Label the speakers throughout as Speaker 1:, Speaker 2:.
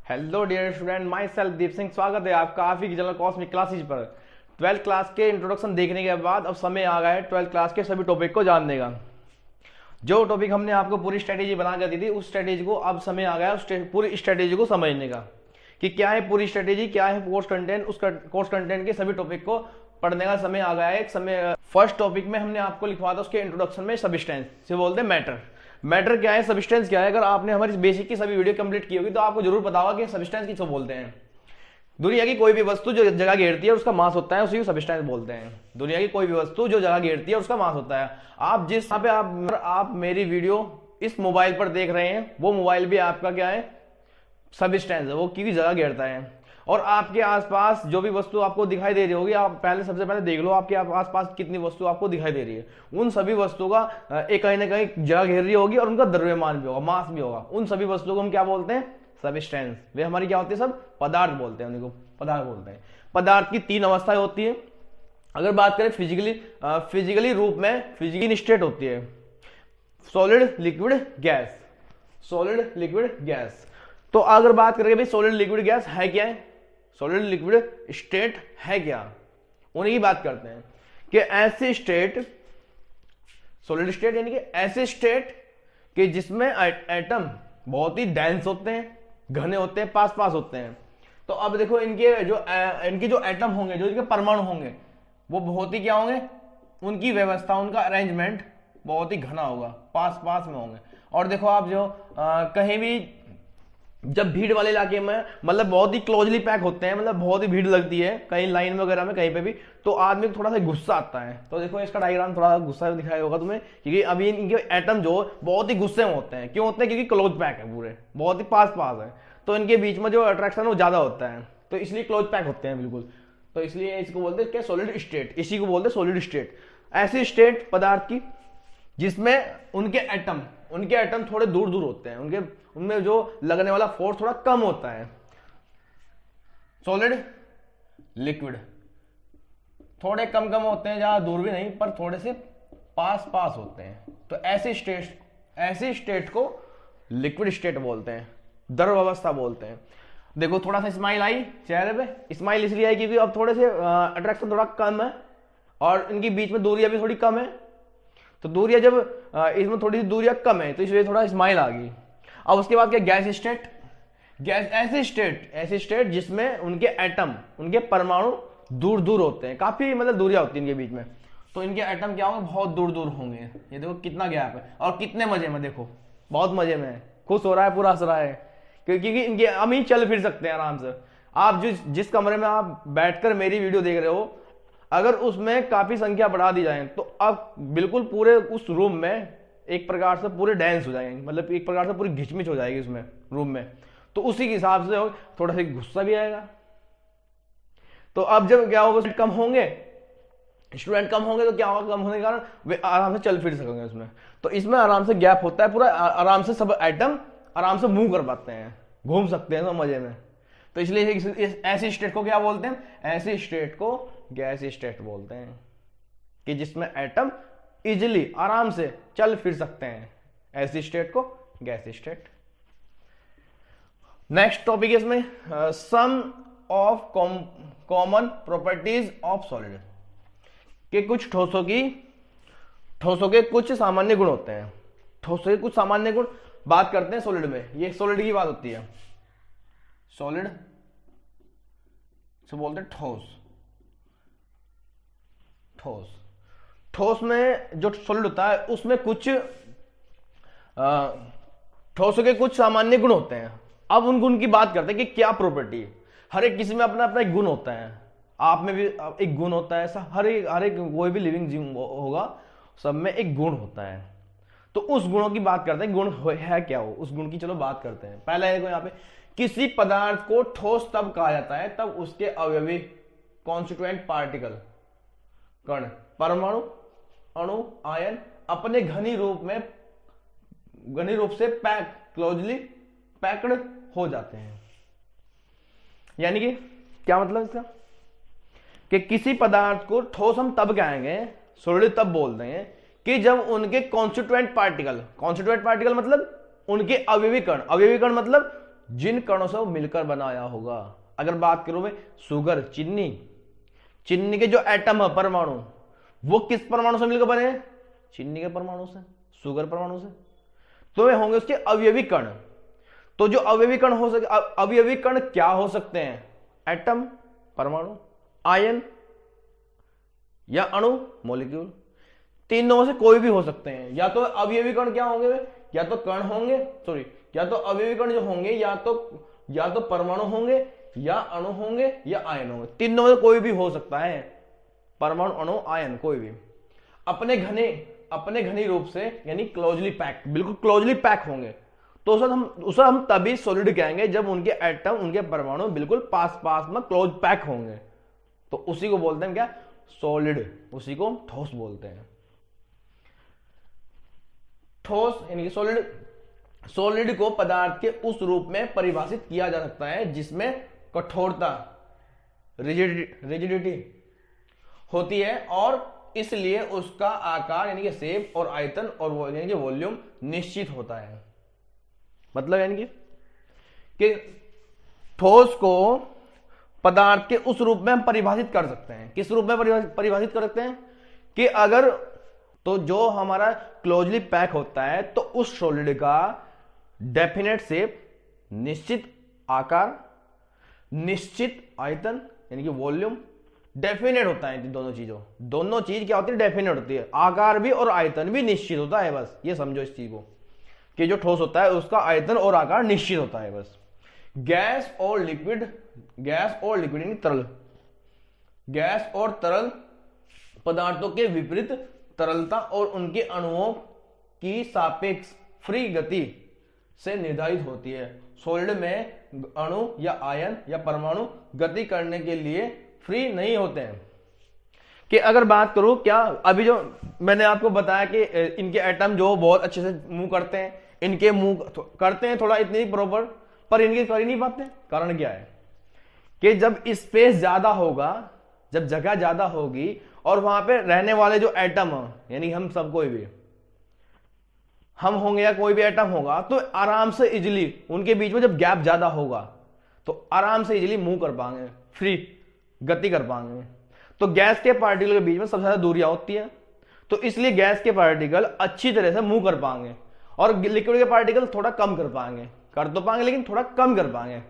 Speaker 1: Hello dear student, myself Deep Singh. स्वागत है आपका आफी की जनरल कॉस्मिक क्लासेज पर। 12th क्लास के इंट्रोडक्शन देखने के बाद अब समय आ गया है 12th क्लास के सभी टॉपिक को जानने का। जो टॉपिक हमने आपको पूरी स्ट्रेटेजी बना कर दी थी, उस स्ट्रेटेजी को अब समय आ गया है पूरी स्ट्रेटेजी को समझने का कि क्या है पूरी स्ट्रेटेजी, क्या है कोर्स कंटेंट। उस कोर्स कंटेंट के सभी टॉपिक को पढ़ने का समय आ गया है। एक समय फर्स्ट टॉपिक में हमने आपको लिखवा था उसके इंट्रोडक्शन में सब्सटेंस से बोलते हैं मैटर। मैटर क्या है, सब्सटेंस क्या है। अगर आपने हमारी बेसिक की सभी वीडियो कंप्लीट की होगी तो आपको जरूर पता होगा कि सब्सटेंस किसको बोलते हैं। दुनिया की कोई भी वस्तु जो जगह घेरती है उसका मास होता है, उसी को सब्सटेंस बोलते हैं। दुनिया की कोई भी वस्तु जो जगह घेरती है उसका मास होता है। आप जिस यहाँ पे आप मेरी वीडियो इस मोबाइल पर देख रहे हैं, वो मोबाइल भी आपका क्या है, सब्सटेंस है, वो की जगह घेरता है। और आपके आसपास जो भी वस्तु आपको दिखाई दे रही होगी, आप सबसे पहले देख लो आपके आसपास कितनी वस्तु आपको दिखाई दे रही है। उन सभी वस्तुओं का एक कहीं ना कहीं जगह घेर रही होगी और उनका द्रव्यमान भी होगा, मास भी होगा। उन सभी वस्तुओं को हम क्या बोलते हैं, सब्सटेंस। वे हमारी क्या होती है, सब पदार्थ बोलते हैं, उनको पदार्थ बोलते हैं। पदार्थ की 3 अवस्थाएं होती है। अगर बात करें फिजिकली रूप में, फिजिकल स्टेट होती है solid, liquid, gas. Solid, liquid, gas. तो अगर बात करें भाई सॉलिड, लिक्विड, गैस है क्या है, सॉलिड लिक्विड स्टेट है क्या, उन्हीं की बात करते हैं कि ऐसे स्टेट, सॉलिड स्टेट यानी कि ऐसे स्टेट कि जिसमें एटम बहुत ही डेंस होते हैं, घने होते हैं, पास पास होते हैं। तो अब देखो इनके जो एटम होंगे, जो इनके परमाणु होंगे, वो बहुत ही क्या होंगे, उनकी व्यवस्था, उनका अरेंजमेंट बहुत ही घना होगा, पास पास में होंगे। और देखो आप जो कहीं भी जब भीड़ वाले इलाके में, मतलब बहुत ही क्लोजली पैक होते हैं, मतलब बहुत ही भीड़ लगती है कहीं लाइन वगैरह में, कहीं पे भी, तो आदमी को थोड़ा सा गुस्सा आता है। तो देखो इसका डायग्राम थोड़ा गुस्सा दिखाया होगा तुम्हें, क्योंकि अभी इनके एटम जो बहुत ही गुस्से में होते हैं। क्यों होते हैं, क्योंकि क्लोज पैक है, पूरे बहुत ही पास पास है, तो इनके बीच में जो अट्रैक्शन है वो ज्यादा होता है, तो इसलिए क्लोज पैक होते हैं बिल्कुल। तो इसलिए इसको बोलते हैं क्या, सॉलिड स्टेट। इसी को बोलते हैं सॉलिड स्टेट। ऐसी स्टेट पदार्थ की जिसमें उनके एटम थोड़े दूर दूर होते हैं, उनमें जो लगने वाला फोर्स थोड़ा कम होता है। सॉलिड, लिक्विड थोड़े कम होते हैं, ज्यादा दूर भी नहीं, पर थोड़े से पास पास होते हैं। तो ऐसी स्टेट को लिक्विड स्टेट बोलते हैं, द्रव अवस्था बोलते हैं। देखो थोड़ा सा स्माइल आई चेहरे पे, स्माइल इसलिए आई क्योंकि अब थोड़े से अट्रैक्शन थोड़ा कम है और इनके बीच में दूरियां भी थोड़ी कम है। तो दूरियां जब इसमें थोड़ी सी दूरियां कम है तो इसलिए थोड़ा स्माइल आ गई। अब उसके बाद क्या, गैस स्टेट। गैस ऐसी स्टेट जिसमें उनके एटम, उनके परमाणु दूर दूर होते हैं, काफी मतलब दूरियां होती है इनके बीच में। तो इनके एटम क्या होंगे, बहुत दूर दूर होंगे। ये देखो कितना गैप है और कितने मजे में, देखो बहुत मजे में है, खुश हो रहा है, पूरा हंस रहा है, क्योंकि इनके हम ही चल फिर सकते हैं आराम से। आप जिस कमरे में आप बैठकर मेरी वीडियो देख रहे हो, अगर उसमें काफी संख्या बढ़ा दी जाए तो अब बिल्कुल पूरे उस रूम में एक प्रकार से पूरे डांस हो जाएंगे, मतलब एक प्रकार से पूरी घिचमिच हो जाएगी उसमें रूम में। तो उसी के हिसाब से थोड़ा सा गुस्सा भी आएगा। तो अब जब क्या होगा, स्टूडेंट कम होंगे तो क्या होगा, कम होने के कारण वे आराम से चल फिर सकेंगे उसमें। तो इसमें आराम से गैप होता है पूरा, आराम से सब एटम आराम से मूव कर पाते हैं, घूम सकते हैं सब मजे में। तो इसलिए ऐसी स्टेट को क्या बोलते हैं, ऐसी स्टेट को गैस स्टेट बोलते हैं, कि जिसमें एटम इजिली आराम से चल फिर सकते हैं। ऐसी स्टेट को गैस स्टेट। नेक्स्ट टॉपिक है इसमें some of common properties of solid, कि कुछ ठोसों के कुछ सामान्य गुण होते हैं। ठोसों के कुछ सामान्य गुण बात करते हैं सॉलिड में। ये सॉलिड की बात होती है, सॉलिड से बोलते हैं ठोस में जो सॉलिड होता है उसमें कुछ ठोसों के कुछ सामान्य गुण होते हैं। अब उन गुण की बात करते हैं कि क्या प्रॉपर्टी, हर एक किसी में अपना अपना एक गुण होता है, आप में भी एक गुण होता है, ऐसा हर एक कोई भी लिविंग जीव होगा, सब में एक गुण होता है। तो उस गुणों की बात करते हैं, गुण है क्या वो, उस गुण की चलो बात करते हैं। पहला देखो यहाँ पे, किसी पदार्थ को ठोस तब कहा जाता है तब उसके अवयवी कॉन्स्टिट्यूएंट पार्टिकल, कण, परमाणु, अणु, आयन अपने घनी रूप से क्लोजली पैक्ड हो जाते हैं। यानी कि क्या मतलब इसका, कि किसी पदार्थ को ठोस हम तब कहेंगे, सॉलिड तब बोल देंगे कि जब उनके कॉन्स्टिट्यूएंट पार्टिकल मतलब उनके अवयवी कण मतलब जिन कणों से वो मिलकर बनाया होगा। अगर बात करूं मैं शुगर, चीनी, चीनी के जो एटम है, परमाणु, वो किस परमाणु से मिलकर बने हैं? चीनी के परमाणु से, शुगर परमाणु से। तो वे होंगे उसके अवयवी कण। तो जो अवयवी कण हो सके, अवयवी कण क्या हो सकते हैं? एटम, परमाणु, आयन या अणु, मॉलिक्यूल। तीनों में से कोई भी हो सकते हैं। या तो अवयवी कण क्या होंगे वे? या तो कण होंगे, सॉरी, या तो अवयवी कण जो होंगे या तो परमाणु होंगे, या अणु होंगे, या आयन होंगे। तीनों में से कोई भी हो सकता है, परमाणु, अणु, आयन, कोई भी अपने घनी रूप से, यानी क्लोजली पैक, बिल्कुल क्लोजली पैक होंगे। तो उसे हम तभी सॉलिड कहेंगे जब उनके एटम, उनके परमाणु बिल्कुल पास पास में क्लोज पैक होंगे। तो उसी को बोलते हैं क्या? सॉलिड। उसी को ठोस बोलते हैं। ठोस यानी सॉलिड। सॉलिड को पदार्थ के उस रूप में परिभाषित किया जा सकता है जिसमें कठोरता, रिजिडिटी होती है, और इसलिए उसका आकार यानी कि शेप और आयतन और यानी कि वॉल्यूम निश्चित होता है। मतलब यानी कि ठोस को पदार्थ के उस रूप में हम परिभाषित कर सकते हैं। किस रूप में परिभाषित कर सकते हैं? कि अगर तो जो हमारा क्लोजली पैक होता है तो उस सॉलिड का डेफिनेट शेप, निश्चित आकार, निश्चित आयतन यानी कि वॉल्यूम डेफिनेट होता है। दोनों चीज क्या होती है? डेफिनेट होती है। आकार भी और आयतन भी निश्चित होता है। बस ये समझो इस चीज को कि जो ठोस होता है उसका आयतन और आकार निश्चित होता है। बस गैस और लिक्विड यानी तरल, गैस और तरल पदार्थों के विपरीत तरलता और उनके अणुओं की सापेक्ष फ्री गति से निर्धारित होती है। सॉलिड में अणु या आयन या परमाणु गति करने के लिए फ्री नहीं होते हैं। कि अगर बात करूं, क्या अभी जो मैंने आपको बताया कि इनके एटम जो बहुत अच्छे से मूव करते हैं, इनके मूव करते हैं थोड़ा इतनी प्रॉपर, पर इनके कर ही नहीं पाते। कारण क्या है? कि जब स्पेस ज्यादा होगा, जब जगह ज्यादा होगी और वहां पे रहने वाले जो एटम है, यानी हम सब, कोई भी हम होंगे या कोई भी एटम होगा, तो आराम से इजिली उनके बीच में जब गैप ज्यादा होगा तो आराम से इजिली मूव कर पाएंगे, फ्री गति कर पाएंगे। तो गैस के पार्टिकल के बीच में सबसे ज्यादा दूरियां होती है, तो इसलिए गैस के पार्टिकल अच्छी तरह से मूव कर पाएंगे और लिक्विड के पार्टिकल थोड़ा कम कर पाएंगे। कर तो पाएंगे लेकिन थोड़ा कम कर पाएंगे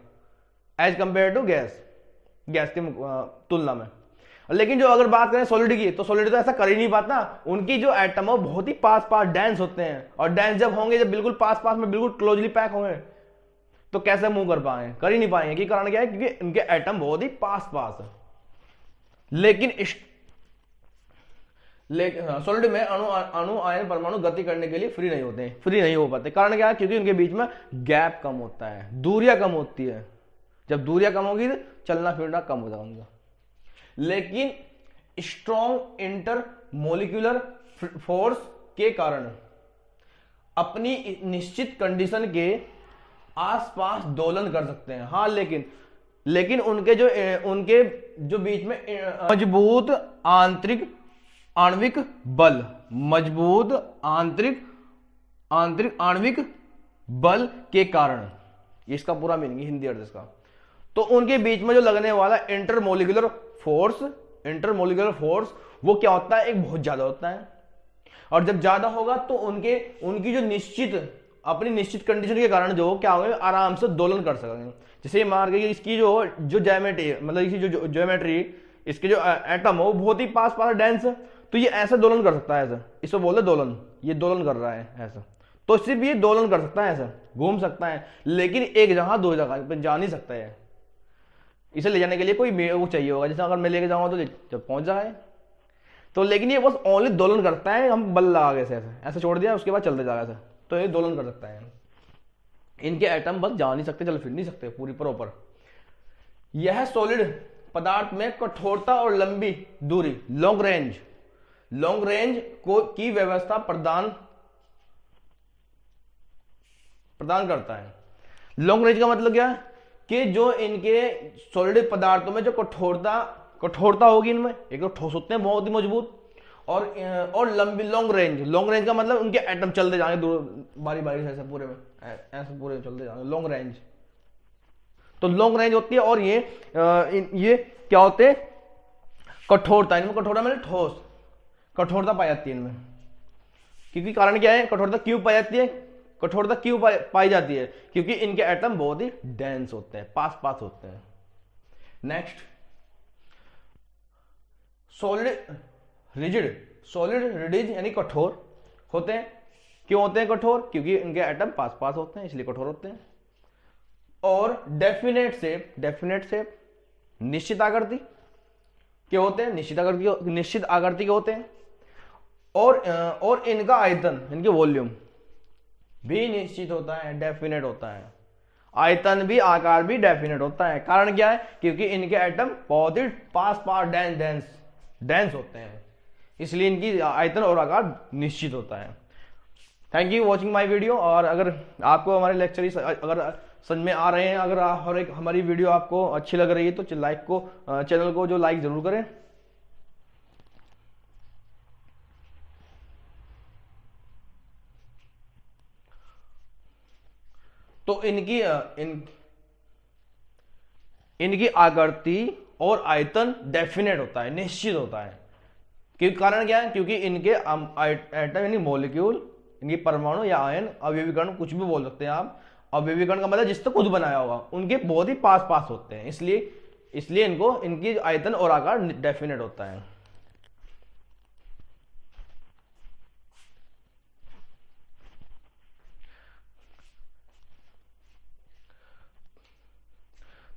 Speaker 1: एज कंपेयर टू गैस की तुलना में। लेकिन जो अगर बात करें सॉलिड की, तो सॉलिड तो ऐसा कर ही नहीं पाता। उनकी जो एटम है बहुत ही पास पास डेंस होते हैं, और डेंस जब होंगे, जब बिल्कुल पास पास में बिल्कुल क्लोजली पैक होंगे, तो कैसे मूव कर पाएंगे? कर ही नहीं पाएंगे। कि कारण क्या है? क्योंकि उनके एटम बहुत ही पास पास है। लेकिन सॉलिड में अणु आयन परमाणु गति करने के लिए फ्री नहीं होते हैं, फ्री नहीं हो पाते। कारण क्या है? क्योंकि उनके बीच में गैप कम होता है, दूरियां कम होती है। जब दूरियां कम होगी तो चलना फिरना कम हो जाएगा उनका। लेकिन स्ट्रॉन्ग इंटर मोलिकुलर फोर्स के कारण अपनी निश्चित कंडीशन के आसपास दोलन कर सकते हैं। हाँ, लेकिन उनके जो बीच में मजबूत आंतरिक आणविक बल, मजबूत आंतरिक आणविक बल के कारण, इसका पूरा मीनिंग हिंदी अर्थ इसका, तो उनके बीच में जो लगने वाला इंटरमोलिकुलर फोर्स वो क्या होता है? एक बहुत ज्यादा होता है। और जब ज्यादा होगा तो उनकी जो अपनी निश्चित कंडीशन के कारण जो क्या होंगे, आराम से दोलन कर सकेंगे। जैसे मान के इसकी जो ज्योमेट्री, मतलब इसकी जो ज्योमेट्री, इसके जो एटम हो वो बहुत ही पास पास डेंस है, तो ये ऐसे दोलन कर सकता है। ऐसा इसको बोलते दोलन, ये दोलन कर रहा है ऐसा, तो सिर्फ ये दोलन कर सकता है, ऐसा घूम सकता है। लेकिन एक जगह दो जगह जा नहीं सकता है। इसे ले जाने के लिए कोई वो चाहिए होगा, जैसे अगर मैं लेके जाऊंगा तो जब पहुंच जाए तो। लेकिन ये बस ओनली दोलन करता है, हम बल लगा के ऐसे छोड़ दिया, उसके बाद चलते जाएगा ऐसा, तो ये दोलन कर सकता है। इनके एटम बस जा नहीं सकते, चल फिर नहीं सकते पूरी प्रॉपर। यह सॉलिड पदार्थ में कठोरता और लंबी दूरी, लॉन्ग रेंज की व्यवस्था प्रदान करता है। लॉन्ग रेंज का मतलब क्या है? कि जो इनके सॉलिड पदार्थों में जो कठोरता होगी, इनमें एक तो ठोस होते हैं बहुत ही मजबूत, और लंबी लॉन्ग रेंज का मतलब उनके एटम चलते जाएंगे दूर, बारी बारी से ऐसे पूरे में चलते जाएंगे। लॉन्ग रेंज तो लॉन्ग रेंज होती है, और ये क्या होते हैं, कठोरता, इनमें कठोरता मैंने ठोस, कठोरता पाई जाती है इनमें। क्योंकि कारण क्या है, कठोरता क्यों पाई जाती है, कठोरता क्यों पाई जाती है, क्योंकि इनके एटम बहुत ही डेंस होते हैं, पास पास होते हैं। Next, solid rigid, solid rigid यानी कठोर होते हैं। क्यों होते हैं कठोर, क्योंकि इनके एटम पास पास होते हैं, इसलिए कठोर होते हैं। और डेफिनेट शेप, डेफिनेट शेप निश्चित आकृति के होते हैं, निश्चित आकृति के होते हैं। और इनका आयतन, इनके वॉल्यूम भी निश्चित होता है, डेफिनेट होता है। आयतन भी, आकार भी डेफिनेट होता है। कारण क्या है, क्योंकि इनके एटम बहुत ही पास पास डेंस होते हैं, इसलिए इनकी आयतन और आकार निश्चित होता है। Thank you watching my video. और अगर आपको हमारे लेक्चर अगर समझ में आ रहे हैं, अगर हमारी वीडियो आपको अच्छी लग रही है, तो चैनल को जो लाइक जरूर करें। तो इनकी आकृति और आयतन डेफिनेट होता है, निश्चित होता है। क्योंकि कारण क्या है, क्योंकि इनके एटम यानी मॉलिक्यूल, इनकी परमाणु या आयन, अवयवीकरण कुछ भी बोल सकते हैं आप, अवयवीकरण का मतलब जिससे खुद बनाया होगा, उनके बहुत ही पास पास होते हैं, इसलिए इनकी आयतन और आकार डेफिनेट होता है।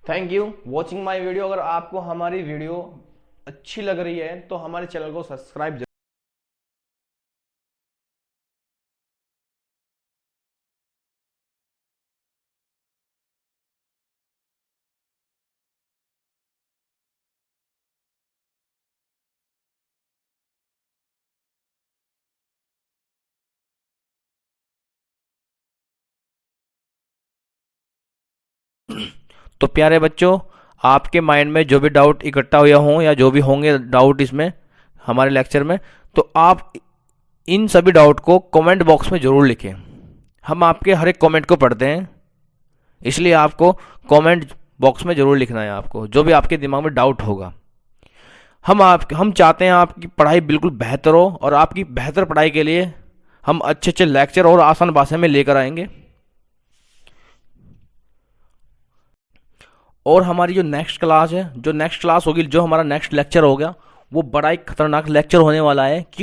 Speaker 1: Thank you watching my video. अगर आपको हमारी वीडियो अच्छी लग रही है तो हमारे चैनल को सब्सक्राइब
Speaker 2: तो प्यारे बच्चों, आपके माइंड में जो भी डाउट इकट्ठा हुआ हों या जो भी होंगे डाउट इसमें हमारे लेक्चर में, तो आप इन सभी डाउट को कमेंट बॉक्स में ज़रूर लिखें। हम आपके हर एक कमेंट को पढ़ते हैं, इसलिए आपको कमेंट बॉक्स में ज़रूर लिखना है, आपको जो भी आपके दिमाग में डाउट होगा। हम चाहते हैं आपकी पढ़ाई बिल्कुल बेहतर हो, और आपकी बेहतर पढ़ाई के लिए हम अच्छे अच्छे लेक्चर और आसान भाषा में लेकर आएंगे। और हमारी जो नेक्स्ट क्लास होगी, जो हमारा नेक्स्ट लेक्चर होगा, वो बड़ा ही खतरनाक लेक्चर होने वाला है। क्यों